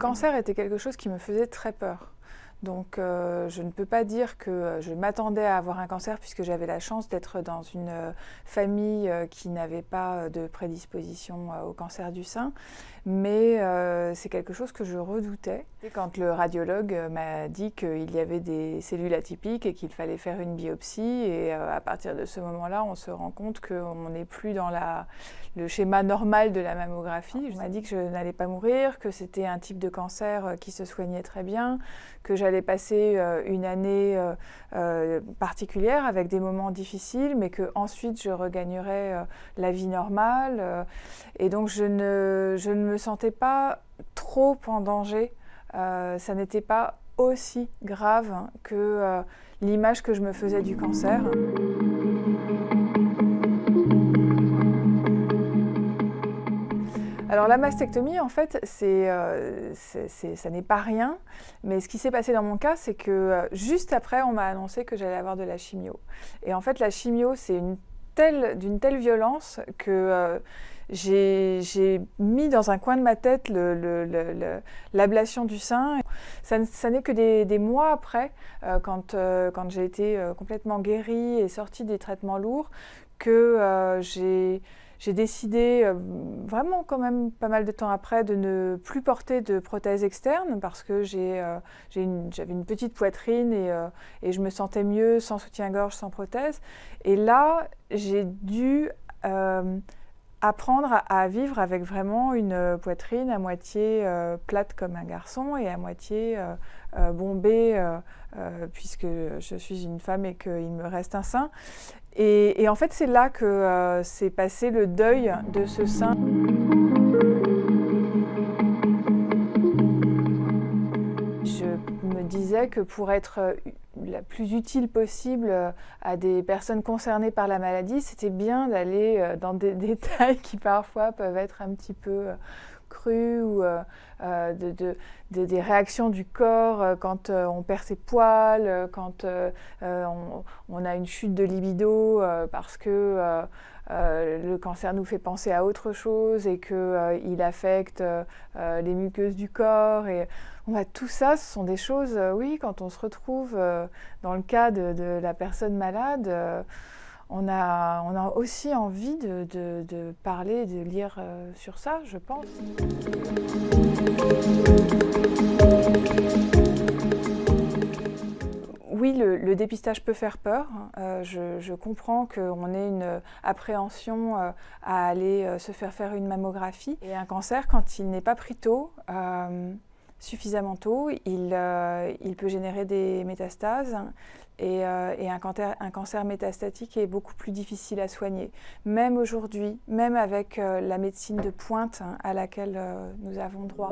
cancer était quelque chose qui me faisait très peur. Donc je ne peux pas dire que je m'attendais à avoir un cancer puisque j'avais la chance d'être dans une famille qui n'avait pas de prédisposition au cancer du sein. Mais c'est quelque chose que je redoutais. Quand le radiologue m'a dit qu'il y avait des cellules atypiques et qu'il fallait faire une biopsie, et à partir de ce moment-là, on se rend compte qu'on n'est plus dans le schéma normal de la mammographie. On m'a dit que je n'allais pas mourir, que c'était un type de cancer qui se soignait très bien, que j'allais passer une année particulière avec des moments difficiles, mais qu'ensuite je regagnerais la vie normale. Et donc je ne me sentais pas trop en danger. Ça n'était pas aussi grave que l'image que je me faisais du cancer. Alors la mastectomie, en fait, ça n'est pas rien, mais ce qui s'est passé dans mon cas, c'est que juste après, on m'a annoncé que j'allais avoir de la chimio. Et en fait, la chimio, c'est d'une telle violence que j'ai mis dans un coin de ma tête l'ablation du sein. Ça n'est que des mois après, quand j'ai été complètement guérie et sortie des traitements lourds, que j'ai décidé, vraiment quand même pas mal de temps après, de ne plus porter de prothèse externe parce que j'avais une petite poitrine et je me sentais mieux sans soutien-gorge, sans prothèse. Et là, j'ai dû apprendre à vivre avec vraiment une poitrine à moitié plate comme un garçon et à moitié bombée puisque je suis une femme et qu'il me reste un sein. Et en fait, c'est là que s'est passé le deuil de ce sein. Je me disais que pour être la plus utile possible à des personnes concernées par la maladie, c'était bien d'aller dans des détails qui parfois peuvent être un petit peu crus ou des réactions du corps quand on perd ses poils, quand on a une chute de libido parce que le cancer nous fait penser à autre chose et qu'il affecte les muqueuses du corps. Et tout ça, ce sont des choses, oui, quand on se retrouve dans le cas de la personne malade, on a aussi envie de parler, de lire sur ça, je pense. Oui, le dépistage peut faire peur. Je comprends qu'on ait une appréhension à aller se faire une mammographie. Et un cancer, quand il n'est pas pris tôt, suffisamment tôt, il peut générer des métastases. Et un cancer métastatique est beaucoup plus difficile à soigner. Même aujourd'hui, même avec la médecine de pointe à laquelle nous avons droit.